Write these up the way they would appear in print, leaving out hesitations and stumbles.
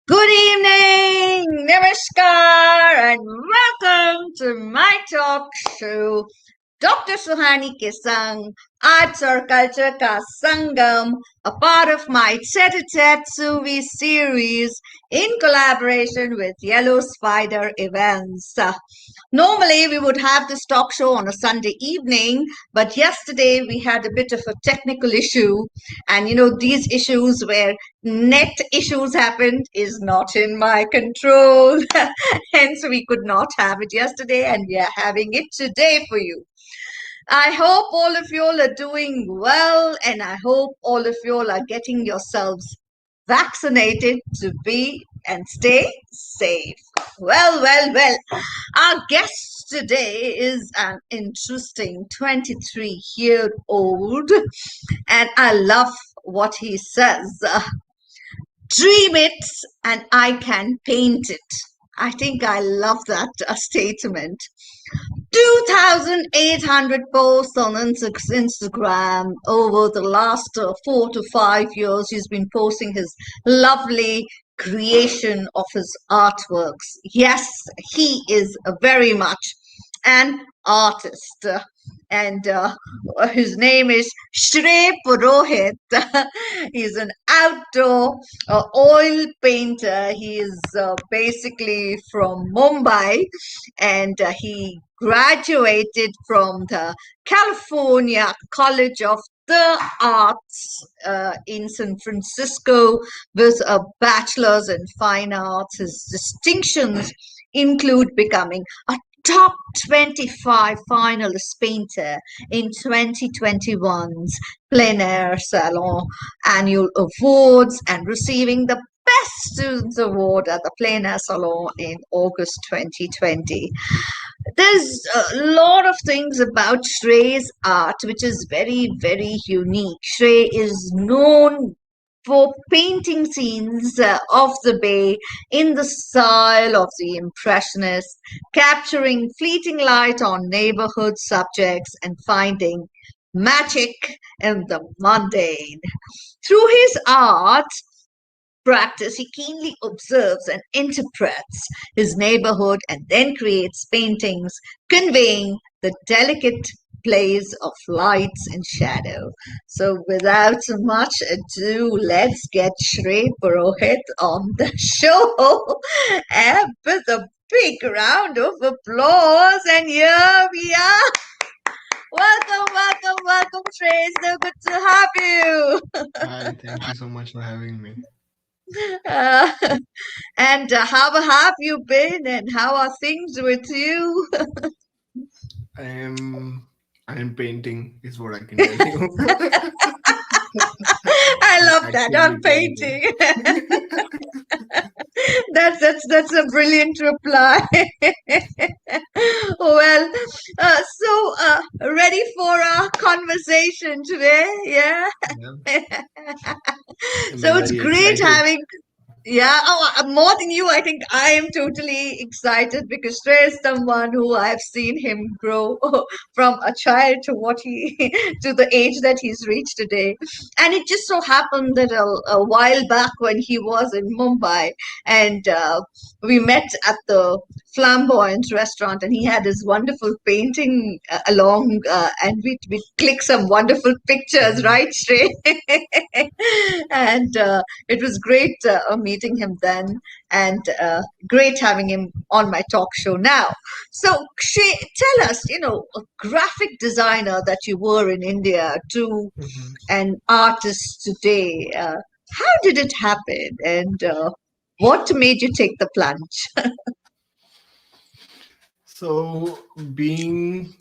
Good evening, Namaskar, and welcome to my talk show, Dr. Suhani ke Sang, Arts or Culture ka Sangam, a part of my Tete Suvees series in collaboration with Yellow Spider Events. Normally, we would have this talk show on a Sunday evening, but yesterday we had a bit of a technical issue. And these issues where net issues happened is not in my control. Hence, we could not have it yesterday, and we are having it today for you. I hope all of you all are doing well, and I hope all of you all are getting yourselves vaccinated to be and stay safe. Well. Our guest today is an interesting 23-year-old, and I love what he says. Dream it, and I can paint it. I think I love that statement. 2,800 posts on Instagram over the last 4 to 5 years. He's been posting his lovely creation of his artworks. Yes, he is very much an artist. And his name is Shrey Purohit. He's an outdoor oil painter. He is basically from Mumbai, and he graduated from the California College of the Arts in San Francisco with a bachelor's in fine arts. His distinctions include becoming a top 25 finalist painter in 2021's Plein Air Salon annual awards and receiving the Best Students Award at the Plein Air Salon in August 2020. There's a lot of things about Shrey's art which is very, very unique. Shrey is known for painting scenes of the bay in the style of the Impressionists, capturing fleeting light on neighborhood subjects and finding magic in the mundane. Through his art, practice, he keenly observes and interprets his neighborhood and then creates paintings conveying the delicate plays of lights and shadow. So, without much ado, let's get Shrey Purohit on the show and with a big round of applause. And here we are. Welcome, Shrey. So good to have you. Hi, thank you so much for having me. Uh, and how have you been, and how are things with you? I am painting is what I can tell you. I I'm love that. actively I'm painting. painting. That's a brilliant reply. Well, ready for our conversation today? Yeah. Yeah, So I'm it's very great excited. having. Yeah, more than you, I think I am totally excited because Trey is someone who I've seen him grow from a child to what he to the age that he's reached today. And it just so happened that a while back when he was in Mumbai, and we met at the Flamboyant restaurant, and he had his wonderful painting along, and we clicked some wonderful pictures, Mhm. right, Trey? And it was great meeting him then, and great having him on my talk show now. So, tell us, a graphic designer that you were in India to Mhm. an artist today. How did it happen, and what made you take the plunge? So being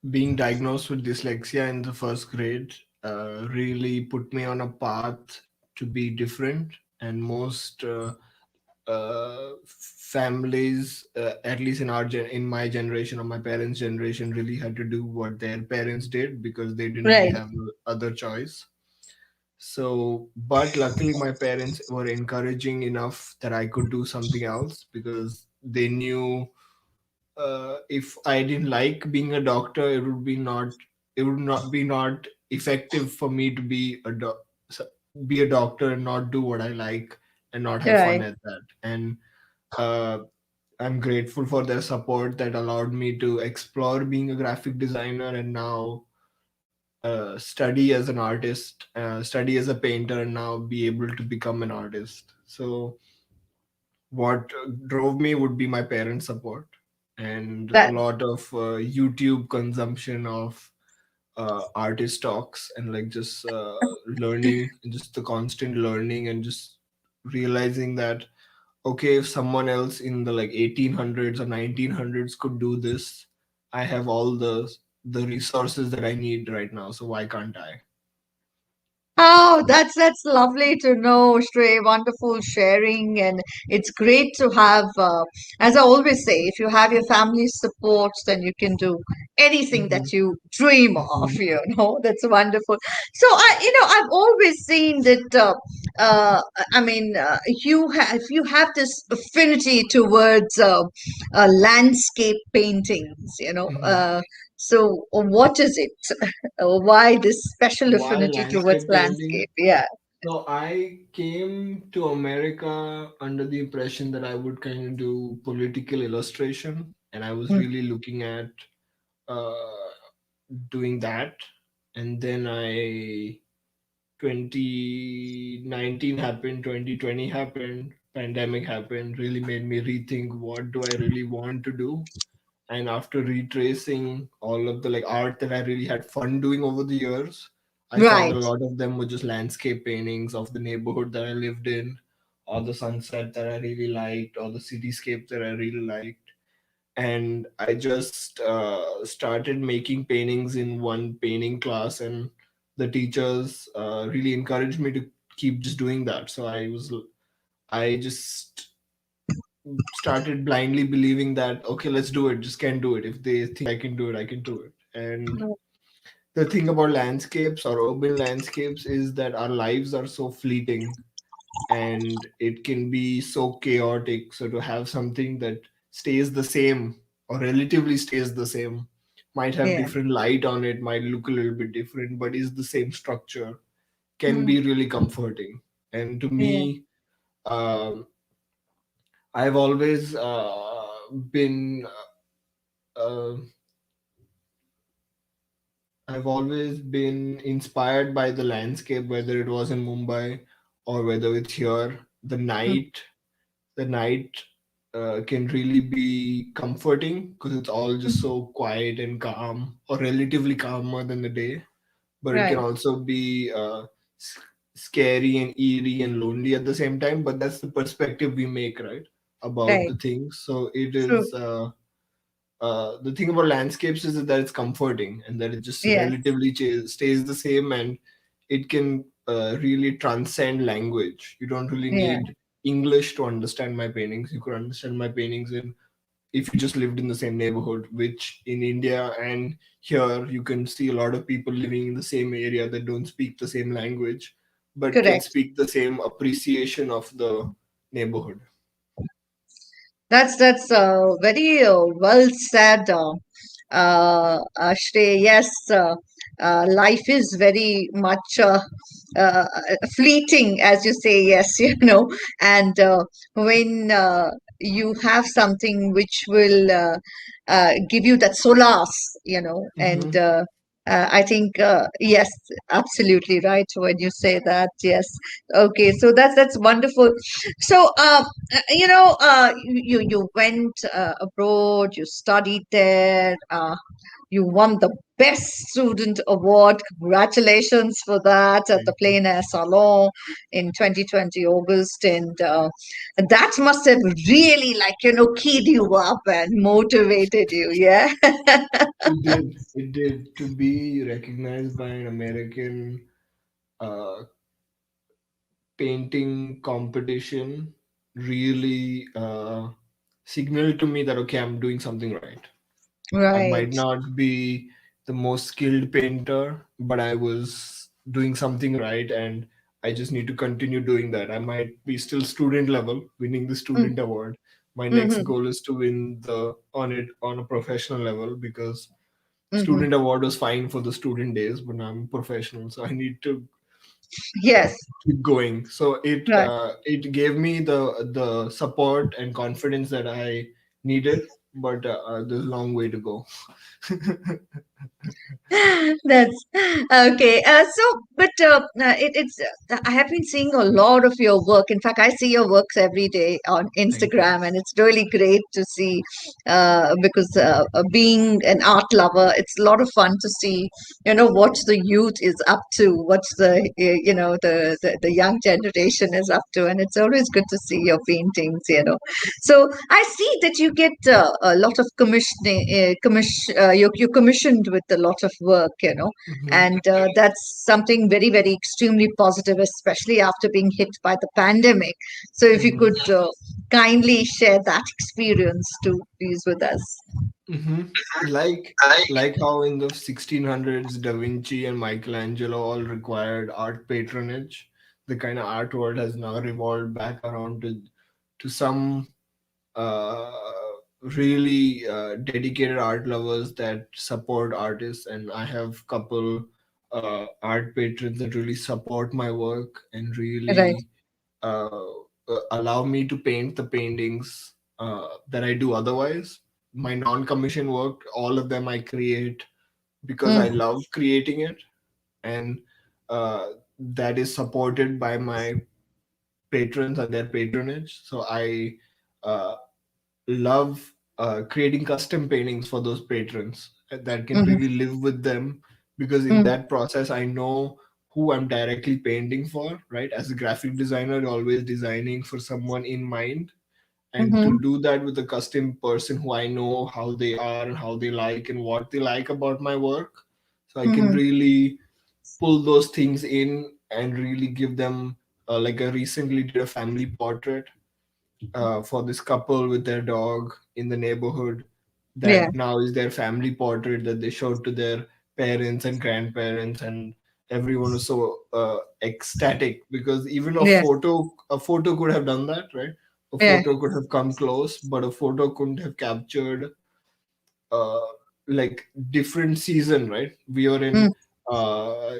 diagnosed with dyslexia in the first grade really put me on a path to be different, and most families, at least in in my generation or my parents' generation, really had to do what their parents did because they didn't really Right. have no other choice. So, but luckily, my parents were encouraging enough that I could do something else because they knew if I didn't like being a doctor, it would not be not effective for me to be a doctor. be a doctor and not do what I like and not have fun Right. at that. And uh, I'm grateful for their support that allowed me to explore being a graphic designer and now study as an artist, study as a painter, and now be able to become an artist. So, what drove me would be my parents' support and a That lot of YouTube consumption of artist talks and like just learning, just the constant learning and just realizing that okay, if someone else in the like 1800s or 1900s could do this, I have all the resources that I need right now, so why can't I? Oh, that's lovely to know, Shrey. Wonderful sharing, and it's great to have. As I always say, if you have your family support, then you can do anything that Hmm. you dream of. Hmm. That's wonderful. So I've always seen that. I mean, you have this affinity towards landscape paintings. Hmm. So what is it? Why this special Why affinity towards landscape painting? landscape? Yeah. So I came to America under the impression that I would kind of do political illustration, and I was Mm. really looking at uh, doing that. And then I 2019 happened, 2020 happened, pandemic happened, really made me rethink what do I really want to do. And after retracing all of the like art that I really had fun doing over the years, I found a Right. lot of them were just landscape paintings of the neighborhood that I lived in, or the sunset that I really liked, or the cityscape that I really liked. And I just started making paintings in one painting class, and the teachers really encouraged me to keep just doing that. So I just started blindly believing that okay, let's do it, just can do it. If they think I can do it, I can do it. And the thing about landscapes or urban landscapes is that our lives are so fleeting and it can be so chaotic. So to have something that stays the same or relatively stays the same, might have Yeah. different light on it, might look a little bit different, but is the same structure, can Mm. be really comforting. And to Yeah. me, um, I've always been uh, I've always been inspired by the landscape, whether it was in Mumbai or whether it's here. Mm. The night can really be comforting because it's all just so quiet and calm, or relatively calmer than the day. But it can Right. also be s- scary and eerie and lonely at the same time. But that's the perspective we make, right, about Right. the things. So it True. is. The thing about landscapes is that it's comforting and that it just Yes. relatively stays the same, and it can really transcend language. You don't really Yeah. need English to understand my paintings. You could understand my paintings in if you just lived in the same neighborhood, which in India and here you can see a lot of people living in the same area that don't speak the same language but can Correct. speak the same appreciation of the neighborhood. That's very well said, Shrey. Yes, life is very much fleeting, as you say. Yes, and when you have something which will give you that solace, and Hmm. I think yes, absolutely right when you say that. Yes. Okay, so that's wonderful. So, you went abroad, you studied there, you won the Best Student Award. Congratulations for that at the Thank you. Plein Air Salon in 2020 August, and that must have really, like, keyed you up and motivated you. Yeah. It did to be recognized by an American uh, painting competition really signaled to me that okay, I'm doing something right. I might Right. not be the most skilled painter, but I was doing something right, and I just need to continue doing that. I might be still student level, winning the student award. My next Mm-hmm. goal is to win the on it on a professional level, because Mm-hmm. student award was fine for the student days, but now I'm professional, so I need to Yes. keep going. So Right. it gave me the support and confidence that I needed, but there's a long way to go. That's okay. I have been seeing a lot of your work. In fact, I see your works every day on Thank you. Instagram, and it's really great to see because being an art lover, it's a lot of fun to see, what the youth is up to, what's the young generation is up to, and it's always good to see your paintings. So I see that you get a lot of you're commissioned with a lot of work, Hmm. and that's something very, very extremely positive, especially after being hit by the pandemic. So if you Hmm. could kindly share that experience too, please, with us. Hmm. Like like how in the 1600s Da Vinci and Michelangelo all required art patronage, the kind of art world has now revolved back around to some uh, really dedicated art lovers that support artists, and I have couple art patrons that really support my work and Right. really allow me to paint the paintings that I do otherwise. My non-commission work, all of them I create because I Mm, love creating it, and that is supported by my patrons and their patronage. So I uh, love creating custom paintings for those patrons that can mhm, really live with them, because in mm, that process I know who I'm directly painting for, right? As a graphic designer, you're always designing for someone in mind, and to mhm, do that with a custom person who I know how they are and how they like and what they like about my work, so I can mhm, really pull those things in and really give them like I recently did a family portrait for this couple with their dog in the neighborhood. yeah. That now is their family portrait that they showed to their parents and grandparents, and everyone was so ecstatic, because even Yeah. a photo could have done that, right? A Yeah. photo could have come close, but a photo couldn't have captured uh, like different season, right? Mm, Uh,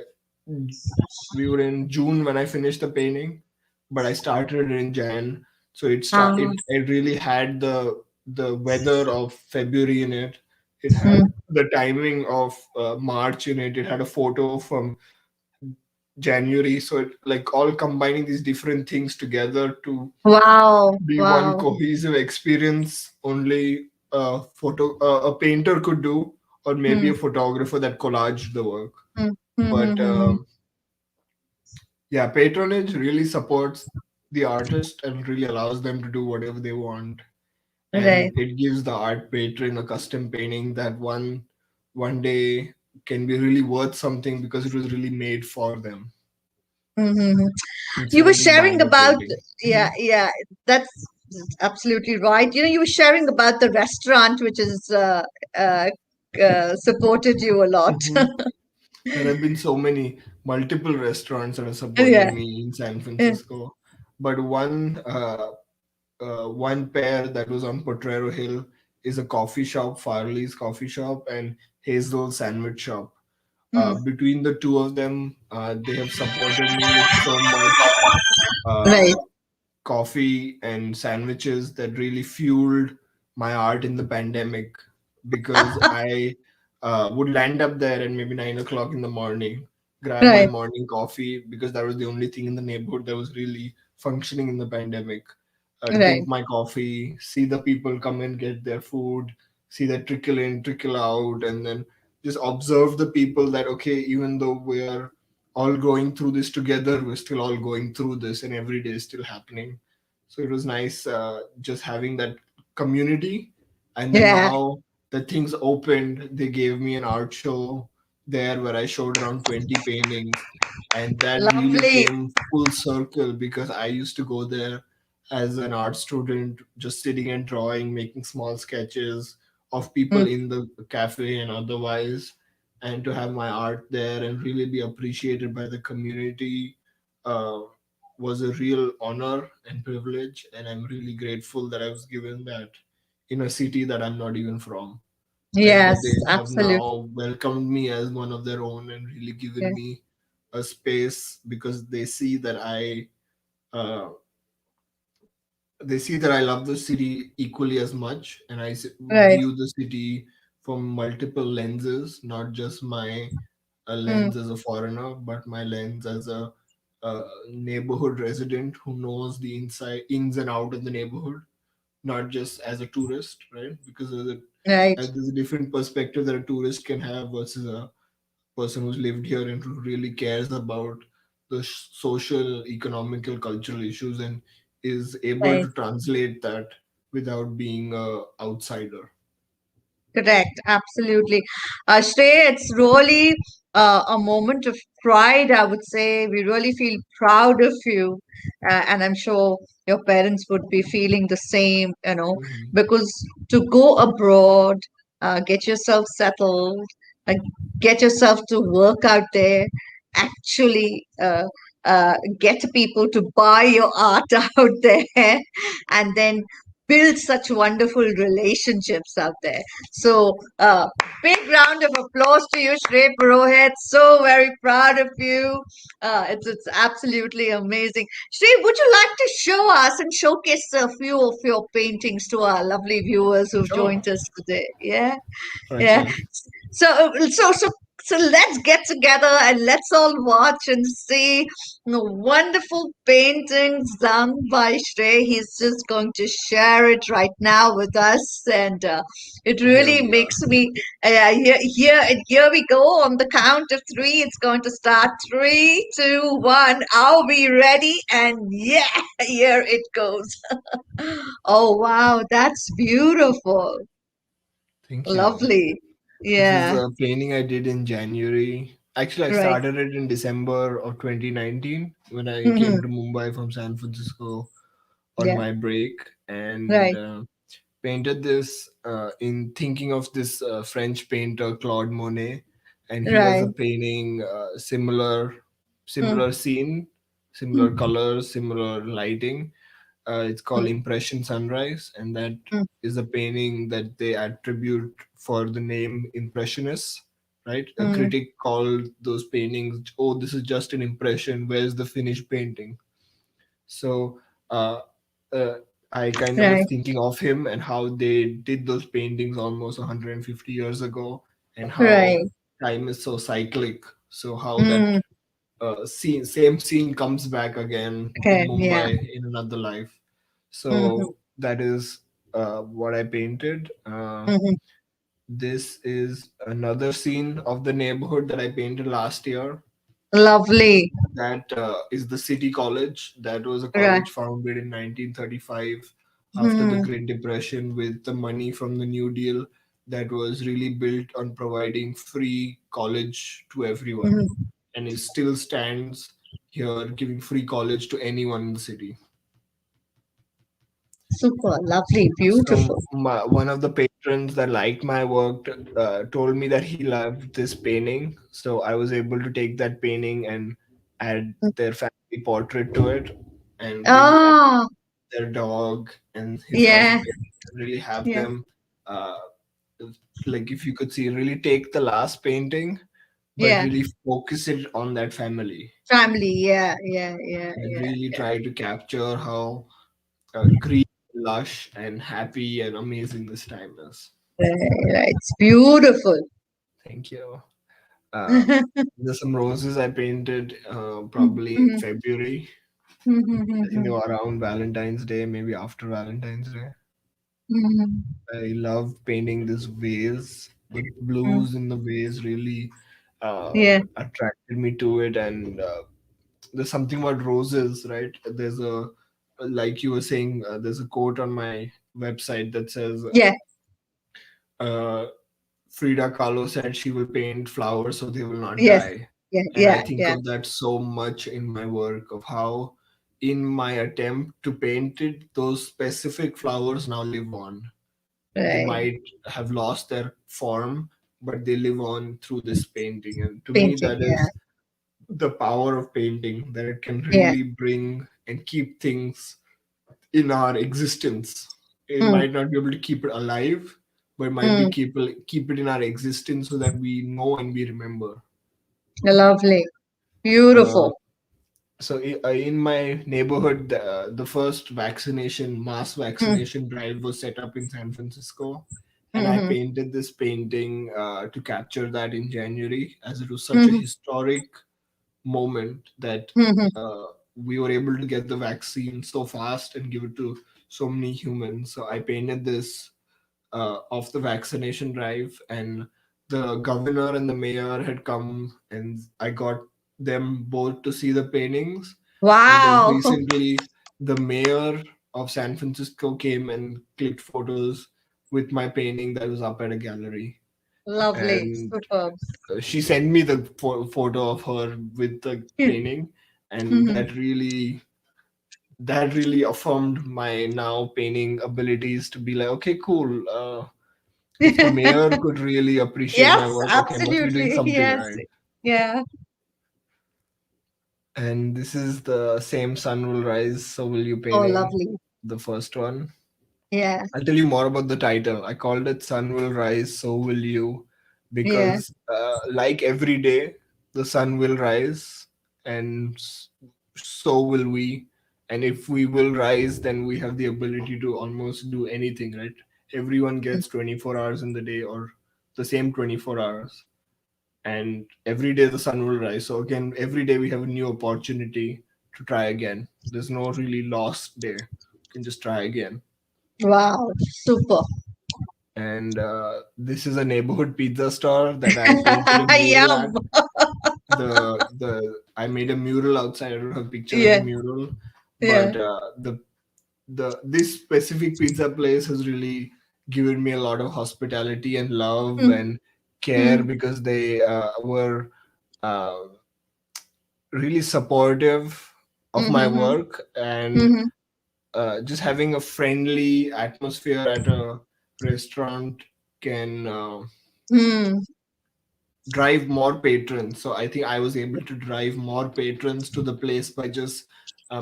we were in June when I finished the painting, but I started in Jan, so ah, it really had the weather of February in it. It had mm. the timing of March in it. It had a photo from January, so it like all combining these different things together to Wow. be one Wow. cohesive experience. Only a painter could do, or maybe Mm, a photographer that collaged the work. mm, mm, But mm, mm, yeah, patronage really supports the artist and really allows them to do whatever they want, mm. Right. and it gives the art patron a custom painting that one day can be really worth something because it was really made for them Mhm. You instead were of just sharing buying a about, painting. yeah, yeah, that's absolutely right. You were sharing about the restaurant, which is uh, supported you a lot. Mhm. There have been so many multiple restaurants that have supported Yeah. me in San Yeah. Francisco, but one pair that was on Potrero Hill is a coffee shop, Farley's Coffee Shop, and Hazel Sandwich Shop. Mm. Between the two of them, they have supported me with so much Right. uh, coffee and sandwiches that really fueled my art in the pandemic, because I would land up there at maybe 9 o'clock in the morning, grab my Right. morning coffee because that was the only thing in the neighborhood that was really functioning in the pandemic. Right. Drink my coffee, see the people come and get their food, see that trickle in, trickle out, and then just observe the people that, okay, even though we are all going through this together, we're still all going through this, and every day is still happening. So it was nice just having that community. And then Yeah. now that things opened, they gave me an art show there where I showed around 20 paintings, and that really Lovely. came full circle because I used to go there as an art student, just sitting and drawing, making small sketches of people Mm. in the cafe and otherwise, and to have my art there and really be appreciated by the community uh, was a real honor and privilege, and I'm really grateful that I was given that in a city that I'm not even from, right? Yes, That they have absolutely. now welcomed me as one of their own and really given Yeah. me a space because uh, they see that I love the city equally as much, and Right. view the city from multiple lenses, not just my Mm, lens as a foreigner, but my lens as a neighborhood resident who knows the inside ins and out of the neighborhood, not just as a tourist, right? Because right. there's a different perspective that a tourist can have versus a person who's lived here and who really cares about the social, economical, cultural issues and is able Right. to translate that without being a outsider. Correct, absolutely. Shrey, it's really a moment of pride, I would say. We really feel proud of you. And I'm sure your parents would be feeling the same, Mhm. because to go abroad, get yourself settled, uh, get yourself to work out there, actually get people to buy your art out there, and then build such wonderful relationships out there. So, big round of applause to you, Shrey Purohit. So very proud of you. It's absolutely amazing. Shrey, would you like to show us and showcase a few of your paintings to our lovely viewers who've Sure, joined us today? Yeah, I yeah. can. So let's get together and let's all watch and see the wonderful paintings done by Shrey. He's just going to share it right now with us, and it Here really we are. makes me. Here we go on the count of three. It's going to start. 3, 2, 1. Are we ready? And yeah, here it goes. Oh wow, that's beautiful. Thank you. Lovely. This is Yeah. a painting I did in January. Actually, I Right. started it in December of 2019 when I came Hmm. to Mumbai from San Francisco on Yeah. my break, and Right. painted this in thinking of this French painter Claude Monet, and he has a Right. painting Mm, similar scene, similar mm, colors, similar lighting. It's called mm, Impression Sunrise, and that mm, is a painting that they attribute for the name Impressionists. Right, a mm. critic called those paintings, "Oh, this is just an impression. Where's the finished painting?" So uh, uh, I kind of was Right. thinking of him and how they did those paintings almost 150 years ago, and how Right. time is so cyclic. So how that Mm. same scene comes back again in Okay. Yeah. Mumbai in another life. Mm-hmm. So that is what I painted. Mm-hmm. This is another scene of the neighborhood that I painted last year. Lovely. That is the City College. That was a Right. college founded in 1935 after the Mm-hmm. Great Depression with the money from the New Deal that was really built on providing free college to everyone, Mm-hmm. and it still stands here giving free college to anyone in the city. Super. Lovely. So Beautiful. one of the patrons that liked my work told me that he loved this painting. So I was able to take that painting and add their family portrait to it, and really add Ah. their dog and his Yeah. husband, and really have Yeah. them, uh, like if you could see, really take the last painting, but Yeah. really focus it on that family, Family. Yeah. Yeah. Yeah. and Yeah. really try to capture how green, lush, and happy and amazing this time is. Right. Right. It's beautiful. Thank you. Uh, there's some roses I painted probably in Mm-hmm. February. I think they Mm-hmm. were around Valentine's Day, maybe after Valentine's Day. Mm-hmm. I love painting this vase. The Mm. blues in the vase really Yeah. attracted me to it. And there's something about roses, right? There's a, like you were saying, there's a quote on my website that says, Yeah. uh, Frida Kahlo said she will paint flowers so they will not Yes. die. Yeah. And I Yeah. think Yeah. of that so much in my work of how, in my attempt to paint it, those specific flowers now live on. They Right. might have lost their form, but they live on through this painting. And to me, Painting. that Yeah. is the power of painting, that it can Yeah. really bring and keep things in our existence. It Mm. might not be able to keep it alive, but it might be Mm. keep it in our existence so that we know and we remember. Lovely. Uh, Beautiful. in my neighborhood, the first mass Mm, vaccination drive was set up in San Francisco, and I mhm, painted this painting to capture that in January, as it was such a mhm, historic moment that mhm. we were able to get the vaccine so fast and give it to so many humans. So I painted this of the vaccination drive, and the governor and the mayor had come, and I got them both to see the paintings. And then Wow. recently, the mayor of San Francisco came and clicked photos with my painting that was up at a gallery. Lovely. And Superb. she sent me the photo of her with the painting, and Mhm. that really affirmed my now painting abilities to be like, okay, cool. If the mayor could really appreciate my Yes, work, okay, must be doing absolutely. something Yes. right. Yeah. And this is the Same Sun Will Rise, So Will You Oh, painting, lovely. the first one. Yeah. I'll tell you more about the title. I called it Sun Will Rise, So Will You, Yeah. because like every day, the sun will rise, and so will we. And if we will rise, then we have the ability to almost do anything, right? Everyone gets 24 hours in the day, or the same 24 hours. And every day the sun will rise. So again, every day we have a new opportunity to try again. There's no really lost day. You can just try again. Wow. Super. And this is a neighborhood pizza store that I painted a mural Yum. at. The I made a mural outside. I don't have a picture of the Yeah. mural, Yeah. but the this specific pizza place has really given me a lot of hospitality and love Mm, and care, mm, because they were uh, really supportive of my mhm, work, and mhm, just having a friendly atmosphere at a restaurant can mm. drive more patrons. So I think I was able to drive more patrons to the place by just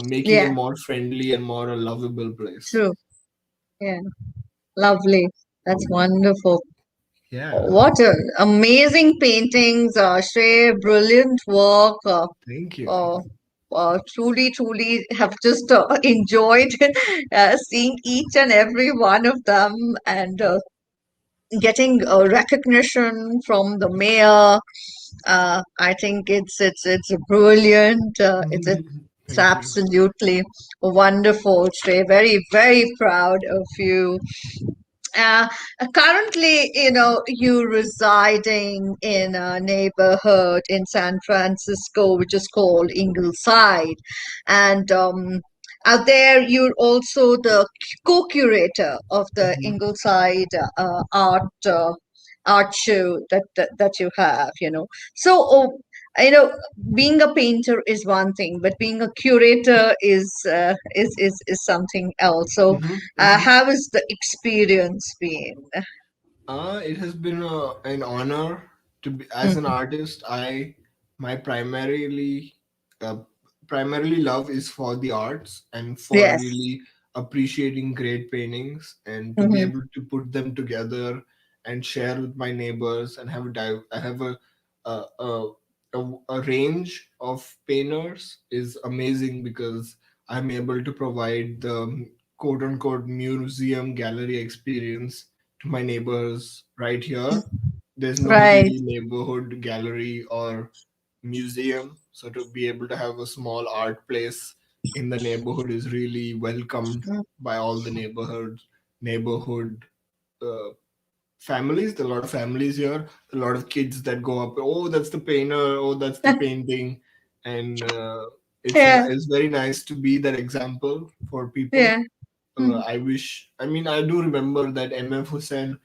making it Yeah. more friendly and more a lovable place. True. Yeah. Lovely. That's wonderful. Yeah, What amazing paintings, Shrey. Brilliant work. thank you. Uh, truly, truly have just enjoyed seeing each and every one of them and getting recognition from the mayor. I think it's brilliant. It's Thank you. absolutely wonderful, Shrey. Very, very proud of you. Uh, Currently, you residing in a neighborhood in San Francisco, which is called Ingleside, and out there you're also the co-curator of the Mhm. Ingleside art show that you have. So. Being a painter is one thing, but being a curator is something else. So, Mhm. Mhm. how has the experience been? It has been an honor to be as an Mhm. artist. I my uh, primarily love is for the arts and for Yes. really appreciating great paintings, and to be Hmm. able to put them together and share with my neighbors and I have a, a a range of painters is amazing, because I'm able to provide the quote unquote museum gallery experience to my neighbors right here. There's no Right. really neighborhood gallery or museum, so to be able to have a small art place in the neighborhood is really welcomed Mm. by all the neighborhood uh, families. There are a lot of families here, a lot of kids that go up, oh, that's the painter, oh, that's the painting. And Yeah. it's very nice to be that example for people. Yeah. Mhm. I mean, I do remember that MF Hussain,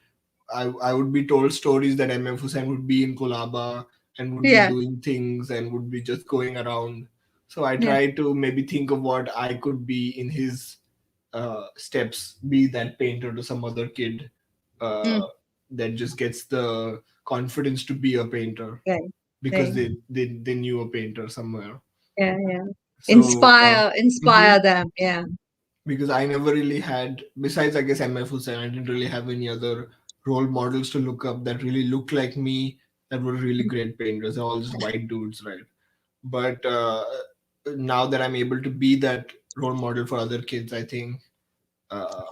I would be told stories that MF Hussain would be in Kolaba and would be Yeah. doing things and would be just going around. So I Yeah. try to maybe think of what I could be in his steps, be that painter to some other kid Mm. uh, that just gets the confidence to be a painter Right. because Right. they knew a painter somewhere. Yeah. Yeah. So, Inspire mhm, them. Yeah. because I never really had, besides I guess MF Hussain, I didn't really have any other role models to look up that really looked like me, that were really great painters. They're all just white dudes, right? But now that I'm able to be that role model for other kids, I think uh,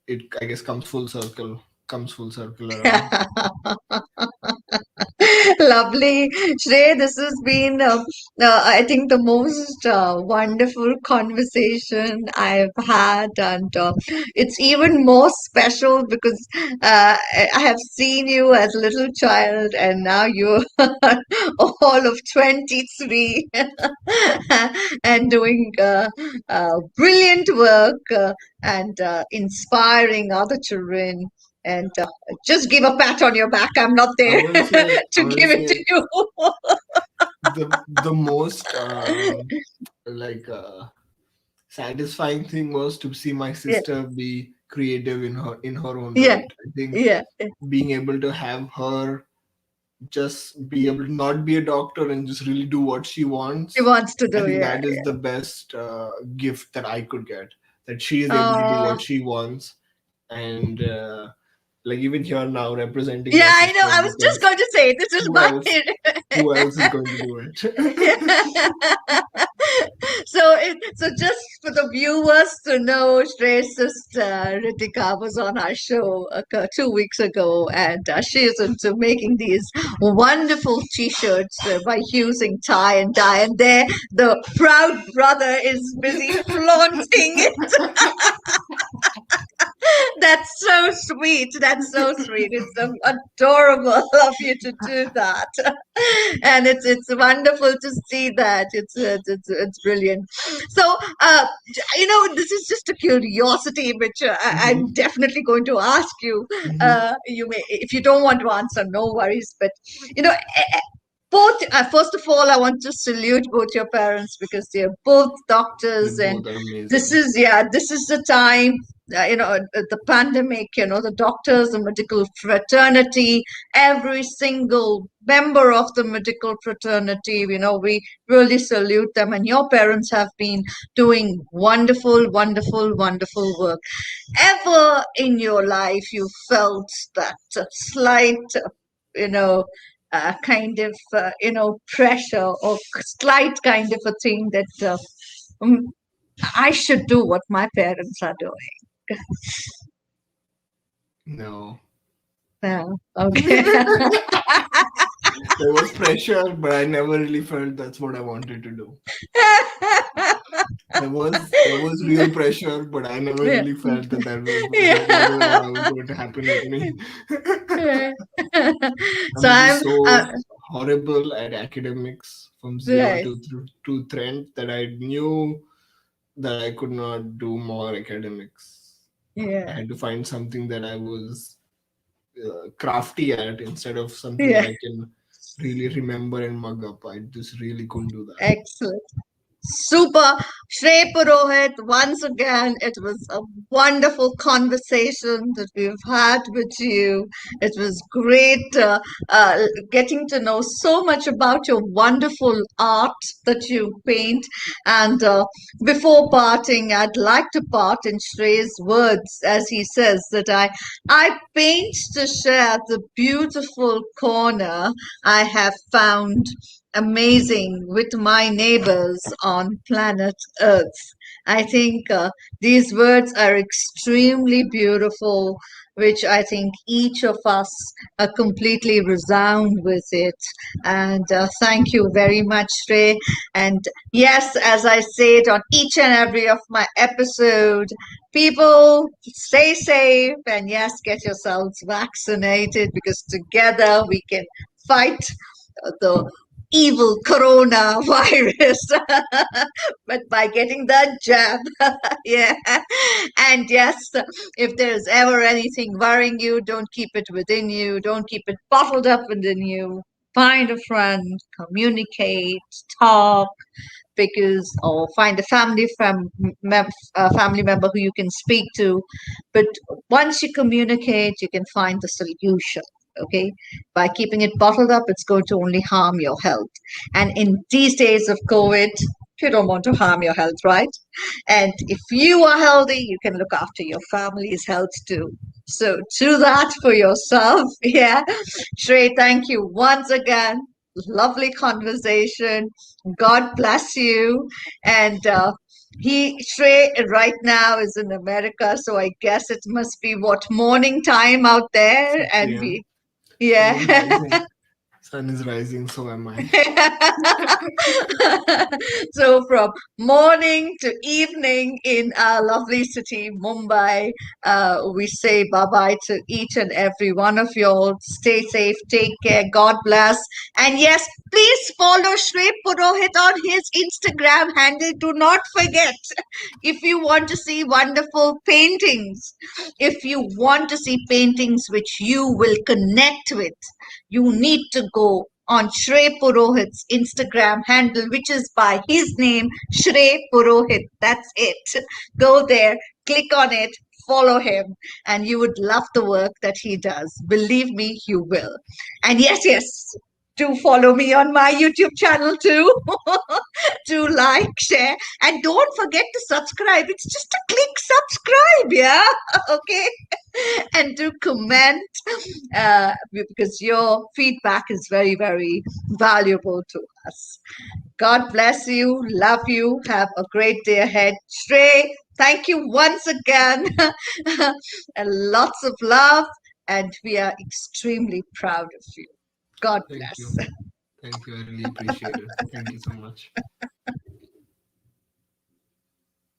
it, I guess, comes full circle around. Lovely. Shrey, this has been, I think, the most wonderful conversation I've had. And it's even more special because I have seen you as a little child, and now you're all of 23 and doing brilliant work and inspiring other children. And just give a pat on your back. I'm not I there want to say, I to want to give it to say you. the most like satisfying thing was to see my Yeah, sister be creative in her own yeah, right. I think yeah. being able to have her just be able to not be a doctor and just really do what she She wants, wants to I do, think yeah, that is yeah. the best gift that I could get, that she is able to do Oh, what she wants. And like even here now representing yeah, my I know. sister, I was just because going to say, this is who my. else who else is going to do it? Yeah. So just for the viewers to know, Shrey's sister Ritika was on our show 2 weeks ago, and she is into making these wonderful T-shirts by using tie and dye. And there, the proud brother is busy flaunting it. That's so sweet. That's so sweet. It's adorable of you to do that, and it's wonderful to see that. It's brilliant. So, this is just a curiosity, which I'm Mhm, definitely going to ask you. mhm. You may, if you don't want to answer, no worries. But both, first of all, I want to salute both your parents because they're both They doctors, and both are this amazing. is, yeah, this is the time, the pandemic, the doctors, the medical fraternity, every single member of the medical fraternity, we really salute them. And your parents have been doing wonderful, wonderful, wonderful work. Ever in your life you felt that slight, you know, kind of, pressure or slight kind of a thing that mm, I should do what my parents are doing? No. Yeah, okay. There was pressure, but I never really felt that's what I wanted to do. There was real pressure, but I never Yeah. really felt that that was Yeah. what was going to happen with me. Yeah. So I'm just I'm so horrible at academics from zero right. to Trent that I knew that I could not do more academics. I Yeah. had to find something that I was crafty at instead of something that Yeah. I can really remember and mug up. I just really couldn't do that. Excellent. Super. Shrey Purohit, once again, it was a wonderful conversation that we've had with you. It was great getting to know so much about your wonderful art that you paint. And before parting, I'd like to part in Shrey's words as he says that I paint to share the beautiful corner I have found amazing with my neighbors on planet Earth. I think these words are extremely beautiful, which I think each of us completely resound with it. And thank you very much, Shrey. And yes, as I say it on each and every of my episode, people stay safe and yes, get yourselves vaccinated because together we can fight the evil coronavirus but by getting the jab. Yeah. And yes, if there's ever anything worrying you, don't keep it within you, don't keep it bottled up within you. Find a friend, communicate, talk, because or find a family member who you can speak to. But once you communicate, you can find the solution. Okay, by keeping it bottled up, it's going to only harm your health. And in these days of COVID, you don't want to harm your health, right? And if you are healthy, you can look after your family's health too. So do that for yourself. Yeah. Shrey, thank you once again. lovely conversation. God bless you. And Shrey right now is in America, so I guess it must be what morning time out there. 6 And p.m. Sun is yeah. rising. Sun is rising, so am I. So from morning to evening in our lovely city, Mumbai, we say bye bye to each and every one of you all. Stay safe, take care, God bless. And yes, please follow Shrey Purohit on his Instagram handle. Do not forget, if you want to see wonderful paintings, if you want to see paintings which you will connect with, you need to go on Shrey Purohit's Instagram handle, which is by his name, Shrey Purohit. That's it. Go there, click on it, follow him, and you would love the work that he does. Believe me, you will. And yes, do follow me on my YouTube channel too. Do like, share, and don't forget to subscribe. It's just a click subscribe, yeah? Okay? And do comment because your feedback is very, very valuable to us. God bless you. Love you. Have a great day ahead. Shrey, thank you once again. And lots of love. And we are extremely proud of you. God Thank you. bless. Thank you. I really appreciate it. Thank you so much.